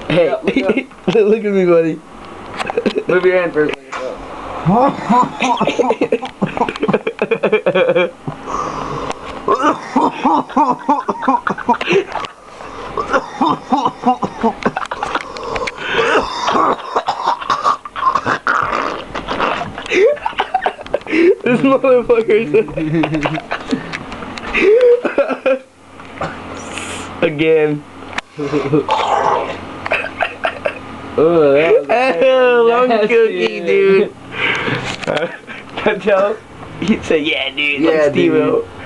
Hey, look at me, buddy. Move your hand first. This motherfucker's again. Oh, Long cookie, dude. Tell. He said, yeah, dude. Yeah, like Steve-O. dude.